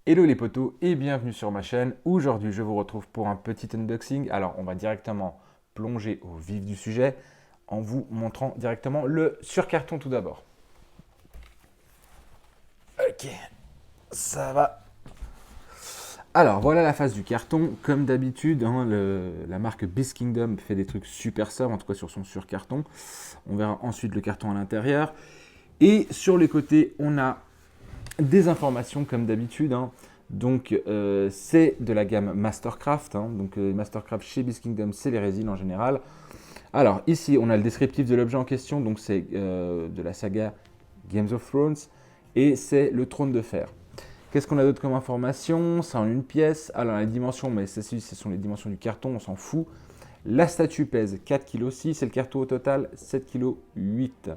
Hello les potos et bienvenue sur ma chaîne. Aujourd'hui, je vous retrouve pour un petit unboxing. Alors, on va directement plonger au vif du sujet en vous montrant directement le surcarton tout d'abord. Ok, ça va. Alors, voilà la face du carton. Comme d'habitude, hein, la marque Beast Kingdom fait des trucs super sobres, en tout cas sur son surcarton. On verra ensuite le carton à l'intérieur. Et sur les côtés, on a des informations comme d'habitude, hein. Donc c'est de la gamme Mastercraft, hein. Donc Mastercraft chez Beast Kingdom, c'est les résines en général. Alors ici on a le descriptif de l'objet en question, donc c'est de la saga Games of Thrones et c'est le trône de fer. Qu'est-ce qu'on a d'autre comme information? C'est en une pièce. Alors les dimensions, mais ceci ce sont les dimensions du carton, on s'en fout. La statue pèse 4,6 kg et le carton au total 7,8 kg.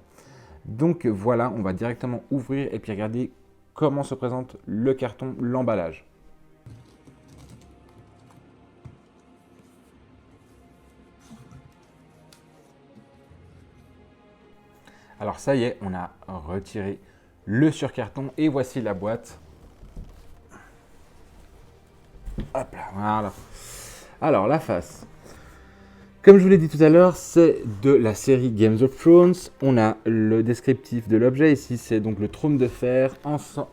Donc voilà, on va directement ouvrir et puis regarder comment se présente le carton, l'emballage. Alors ça y est, on a retiré le surcarton et voici la boîte. Hop là, voilà. Alors la face. Comme je vous l'ai dit tout à l'heure, c'est de la série Games of Thrones. On a le descriptif de l'objet. Ici, c'est donc le trône de fer.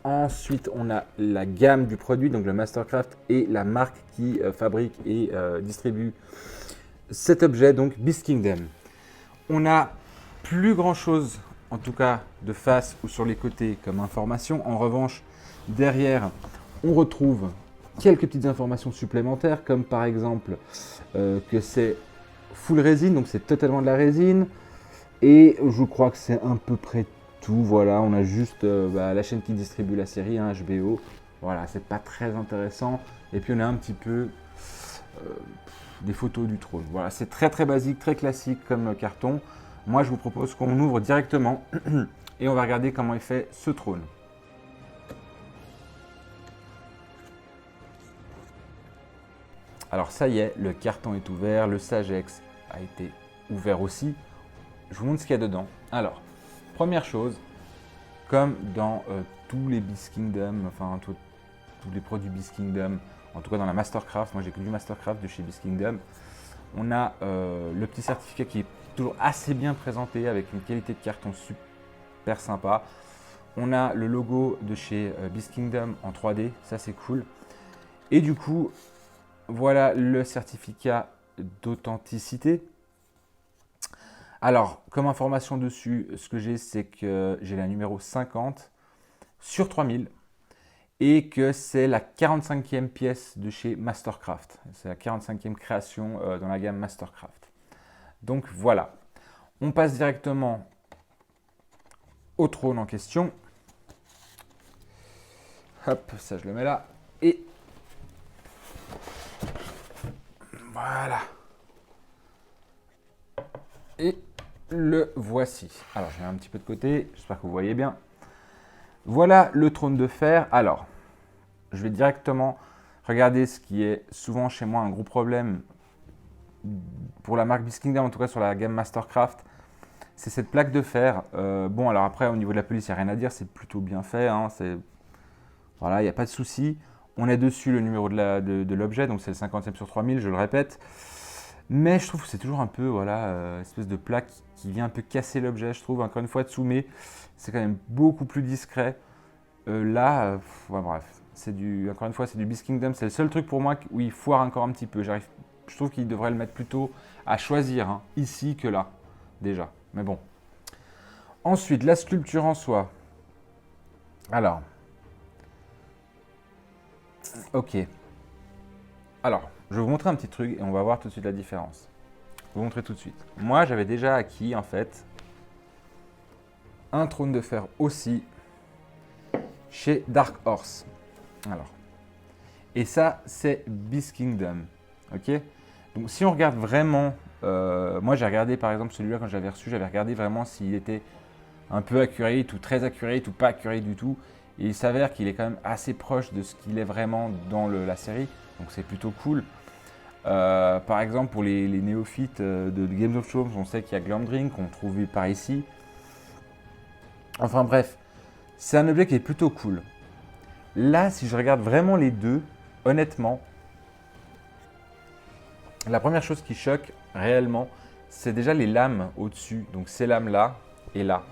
Ensuite, on a la gamme du produit, donc le Mastercraft et la marque qui fabrique et distribue cet objet, donc Beast Kingdom. On n'a plus grand chose, en tout cas de face ou sur les côtés, comme information. En revanche, derrière, on retrouve quelques petites informations supplémentaires, comme par exemple que c'est full résine, donc c'est totalement de la résine. Et je crois que c'est à peu près tout. Voilà, on a juste la chaîne qui distribue la série, hein, HBO. Voilà, c'est pas très intéressant. Et puis on a un petit peu des photos du trône. Voilà, c'est très très basique, très classique comme carton. Moi, je vous propose qu'on ouvre directement et on va regarder comment est fait ce trône. Alors ça y est, le carton est ouvert, le Sagex a été ouvert aussi. Je vous montre ce qu'il y a dedans. Alors, première chose, comme dans tous les Beast Kingdom, enfin tous les produits Beast Kingdom, en tout cas dans la Mastercraft, moi j'ai que du Mastercraft de chez Beast Kingdom, on a le petit certificat qui est toujours assez bien présenté avec une qualité de carton super sympa. On a le logo de chez Beast Kingdom en 3D, ça c'est cool. Et du coup, voilà le certificat d'authenticité. Alors, comme information dessus, ce que j'ai, c'est que j'ai la numéro 50 sur 3000 et que c'est la 45e pièce de chez Mastercraft. C'est la 45e création dans la gamme Mastercraft. Donc voilà, on passe directement au trône en question. Hop, ça je le mets là. Et voilà. Et le voici. Alors je mets un petit peu de côté, j'espère que vous voyez bien. Voilà le trône de fer. Alors, je vais directement regarder ce qui est souvent chez moi un gros problème pour la marque Beast Kingdom, en tout cas sur la gamme Mastercraft. C'est cette plaque de fer. Bon, alors après, au niveau de la police, il n'y a rien à dire, c'est plutôt bien fait, hein, voilà, il n'y a pas de souci. On a dessus le numéro de l'objet, donc c'est le 50e sur 3000, je le répète. Mais je trouve que c'est toujours un peu, voilà, espèce de plaque qui vient un peu casser l'objet, je trouve. Encore une fois, Tsume, c'est quand même beaucoup plus discret. Là, ouais, bref, encore une fois, c'est du Beast Kingdom. C'est le seul truc pour moi où il foire encore un petit peu. Je trouve qu'il devrait le mettre plutôt à choisir, hein, ici que là, déjà. Mais bon. Ensuite, la sculpture en soi. Alors, ok. Alors, je vais vous montrer un petit truc et on va voir tout de suite la différence. Je vais vous montrer tout de suite. Moi, j'avais déjà acquis, en fait, un trône de fer aussi chez Dark Horse. Alors, et ça, c'est Beast Kingdom. Ok. Donc, si on regarde vraiment, moi j'ai regardé par exemple celui-là quand j'avais reçu, j'avais regardé vraiment s'il était un peu accurate ou très accurate ou pas accurate du tout. Et il s'avère qu'il est quand même assez proche de ce qu'il est vraiment dans la série. Donc, c'est plutôt cool. Par exemple, pour les néophytes de Games of Thrones, on sait qu'il y a Glamdring qu'on trouve par ici. Enfin bref, c'est un objet qui est plutôt cool. Là, si je regarde vraiment les deux, honnêtement, la première chose qui choque réellement, c'est déjà les lames au-dessus. Donc ces lames-là et là.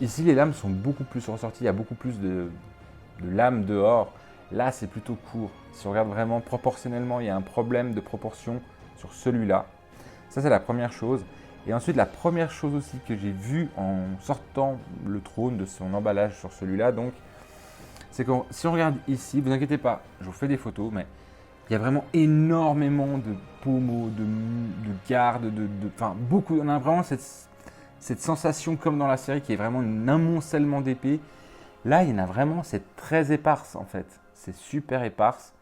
Ici, les lames sont beaucoup plus ressorties. Il y a beaucoup plus de lames dehors. Là, c'est plutôt court. Si on regarde vraiment proportionnellement, il y a un problème de proportion sur celui-là. Ça, c'est la première chose. Et ensuite, la première chose aussi que j'ai vue en sortant le trône de son emballage sur celui-là, donc, c'est que si on regarde ici, vous inquiétez pas, je vous fais des photos, mais il y a vraiment énormément de pommeaux, de gardes, enfin, beaucoup. On a vraiment cette sensation, comme dans la série, qui est vraiment un amoncellement d'épées. Là, il y en a vraiment, c'est très éparse en fait. C'est super éparse.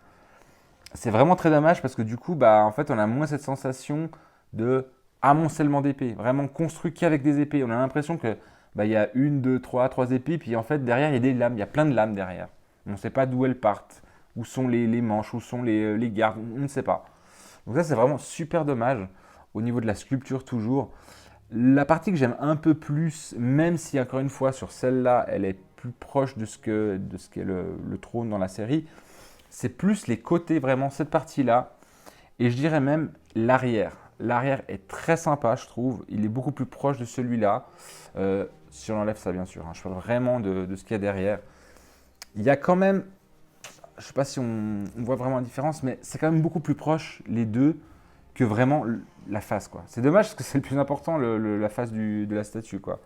C'est vraiment très dommage parce que du coup, bah, en fait, on a moins cette sensation de amoncellement d'épées. Vraiment construit qu'avec des épées. On a l'impression que bah, il y a une, deux, trois épées, puis en fait, derrière, il y a des lames. Il y a plein de lames derrière. On ne sait pas d'où elles partent, où sont les manches, où sont les gardes, on ne sait pas. Donc ça, c'est vraiment super dommage au niveau de la sculpture toujours. La partie que j'aime un peu plus, même si encore une fois sur celle-là, elle est plus proche de ce qu'est le trône dans la série, c'est plus les côtés vraiment, cette partie-là, et je dirais même l'arrière. L'arrière est très sympa, je trouve. Il est beaucoup plus proche de celui-là. Si on enlève ça, bien sûr, hein. Je parle vraiment de ce qu'il y a derrière. Il y a quand même, je ne sais pas si on voit vraiment la différence, mais c'est quand même beaucoup plus proche, les deux, que vraiment la face, quoi. C'est dommage parce que c'est le plus important, la face de la statue, quoi.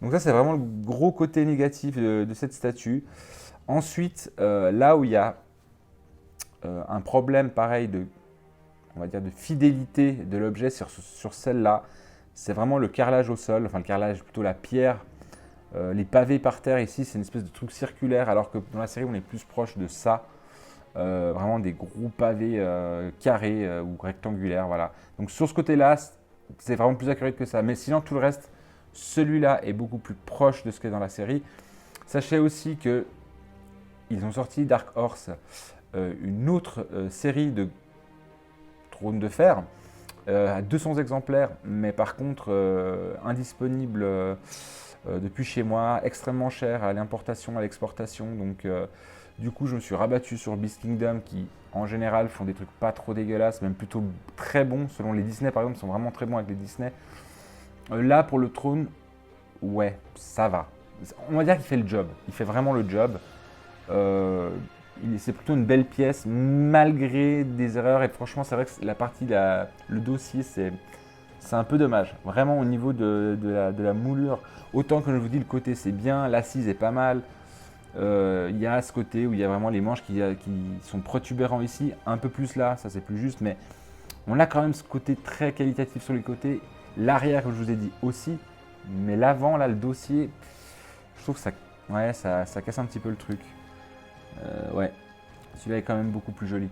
Donc ça, c'est vraiment le gros côté négatif de cette statue. Ensuite, là où il y a un problème pareil on va dire de fidélité de l'objet sur celle-là, c'est vraiment le carrelage au sol, enfin le carrelage, plutôt la pierre. Les pavés par terre ici, c'est une espèce de truc circulaire, alors que dans la série, on est plus proche de ça. Vraiment des gros pavés carrés ou rectangulaires, voilà. Donc sur ce côté-là, c'est vraiment plus accurate que ça. Mais sinon, tout le reste, celui-là est beaucoup plus proche de ce qu'il y a dans la série. Sachez aussi que ils ont sorti Dark Horse, une autre série de trônes de fer, à 200 exemplaires, mais par contre indisponible depuis chez moi, extrêmement cher à l'importation, à l'exportation. Donc du coup, je me suis rabattu sur Beast Kingdom qui, en général, font des trucs pas trop dégueulasses, même plutôt très bons. Selon les Disney, par exemple, ils sont vraiment très bons avec les Disney. Là, pour le trône, ouais, ça va. On va dire qu'il fait le job. Il fait vraiment le job. Euh, c'est plutôt une belle pièce, malgré des erreurs. Et franchement, c'est vrai que la partie, le dossier, c'est un peu dommage. Vraiment, au niveau de la moulure, autant que je vous dis, le côté, c'est bien. L'assise est pas mal. Il y a ce côté où il y a vraiment les manches qui sont protubérants ici, un peu plus là, ça c'est plus juste, mais on a quand même ce côté très qualitatif sur les côtés. L'arrière, comme je vous ai dit aussi, mais l'avant, là, le dossier, je trouve que ça casse un petit peu le truc. Ouais, celui-là est quand même beaucoup plus joli.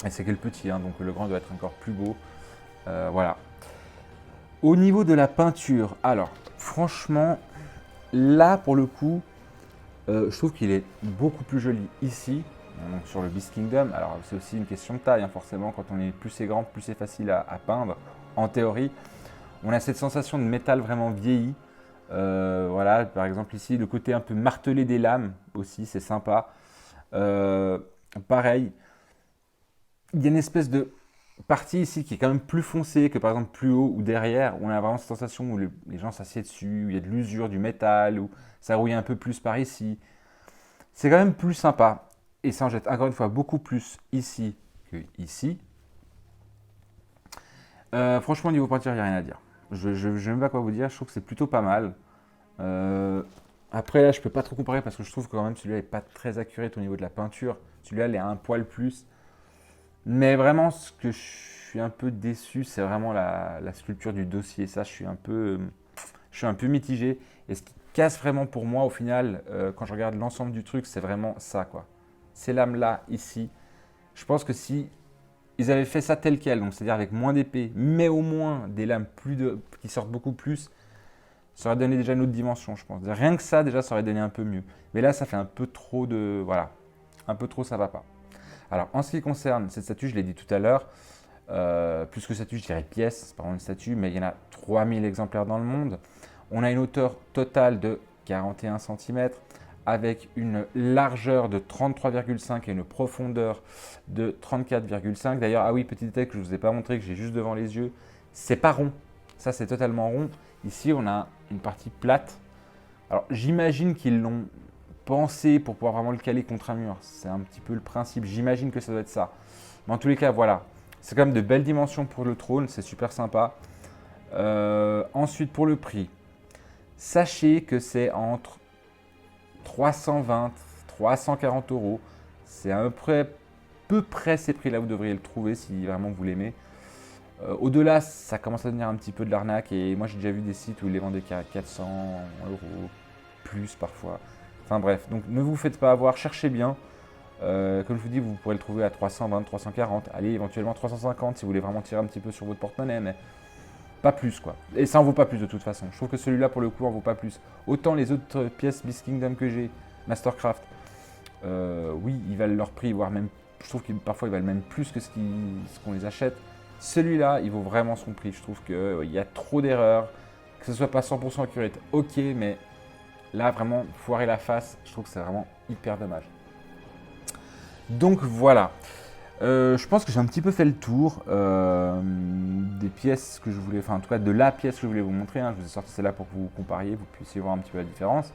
Et c'est que le petit, hein, donc le grand doit être encore plus beau. Voilà. Au niveau de la peinture, alors, franchement, là, pour le coup, je trouve qu'il est beaucoup plus joli ici, donc sur le Beast Kingdom. Alors c'est aussi une question de taille, hein, forcément, quand on est plus c'est grand, plus c'est facile à peindre, en théorie. On a cette sensation de métal vraiment vieilli. Voilà, par exemple ici, le côté un peu martelé des lames aussi, c'est sympa. Pareil, il y a une espèce de partie ici qui est quand même plus foncée que par exemple plus haut ou derrière, où on a vraiment cette sensation où les gens s'assiedent dessus, où il y a de l'usure, du métal, où ça rouille un peu plus par ici. C'est quand même plus sympa. Et ça en jette encore une fois beaucoup plus ici que ici. Franchement, niveau peinture, il n'y a rien à dire. Je ne sais même pas quoi vous dire. Je trouve que c'est plutôt pas mal. Après, là, je peux pas trop comparer parce que je trouve que quand même celui-là n'est pas très accurate au niveau de la peinture. Celui-là, il est un poil plus. Mais vraiment, ce que je suis un peu déçu, c'est vraiment la sculpture du dossier. Ça, je suis un peu mitigé. Et ce qui casse vraiment pour moi, au final, quand je regarde l'ensemble du truc, c'est vraiment ça, quoi. Ces lames-là, ici. Je pense que si ils avaient fait ça tel quel, donc c'est-à-dire avec moins d'épée, mais au moins des lames qui sortent beaucoup plus, ça aurait donné déjà une autre dimension, je pense. Rien que ça, déjà, ça aurait donné un peu mieux. Mais là, ça fait un peu trop de... Voilà. Un peu trop, ça va pas. Alors, en ce qui concerne cette statue, je l'ai dit tout à l'heure, plus que statue, je dirais pièce, c'est pas vraiment une statue, mais il y en a 3000 exemplaires dans le monde. On a une hauteur totale de 41 cm. avec une largeur de 33,5 et une profondeur de 34,5. D'ailleurs, ah oui, petit détail que je ne vous ai pas montré, que j'ai juste devant les yeux, c'est pas rond. Ça, c'est totalement rond. Ici, on a une partie plate. Alors, j'imagine qu'ils l'ont pensé pour pouvoir vraiment le caler contre un mur. C'est un petit peu le principe. J'imagine que ça doit être ça. Mais en tous les cas, voilà. C'est quand même de belles dimensions pour le trône. C'est super sympa. Ensuite, pour le prix, sachez que c'est entre 320, 340 euros. C'est à peu près ces prix-là, vous devriez le trouver si vraiment vous l'aimez. Au-delà, ça commence à devenir un petit peu de l'arnaque et moi j'ai déjà vu des sites où ils les vendaient qu'à 400 euros, plus parfois. Enfin bref, donc ne vous faites pas avoir, cherchez bien. Comme je vous dis, vous pourrez le trouver à 320, 340, allez éventuellement 350 si vous voulez vraiment tirer un petit peu sur votre porte-monnaie, mais pas plus quoi. Et ça en vaut pas plus de toute façon. Je trouve que celui-là pour le coup en vaut pas plus. Autant les autres pièces Beast Kingdom que j'ai, Mastercraft, oui, ils valent leur prix, voire même, je trouve que parfois ils valent même plus que ce qu'on les achète. Celui-là, il vaut vraiment son prix. Je trouve qu'il y a trop d'erreurs. Que ce soit pas 100% accurate, ok, mais là, vraiment, foirer la face, je trouve que c'est vraiment hyper dommage. Donc voilà. Je pense que j'ai un petit peu fait le tour des pièces que je voulais, enfin en tout cas de la pièce que je voulais vous montrer. Hein. Je vous ai sorti celle-là pour que vous compariez, vous puissiez voir un petit peu la différence.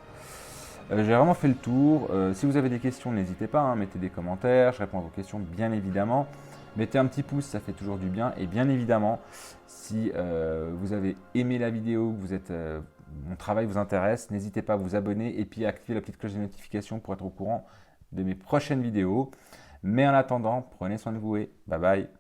J'ai vraiment fait le tour. Si vous avez des questions, n'hésitez pas, hein, mettez des commentaires, je réponds à vos questions bien évidemment. Mettez un petit pouce, ça fait toujours du bien. Et bien évidemment, si vous avez aimé la vidéo, que mon travail vous intéresse, n'hésitez pas à vous abonner et puis à activer la petite cloche de notification pour être au courant de mes prochaines vidéos. Mais en attendant, prenez soin de vous et bye bye.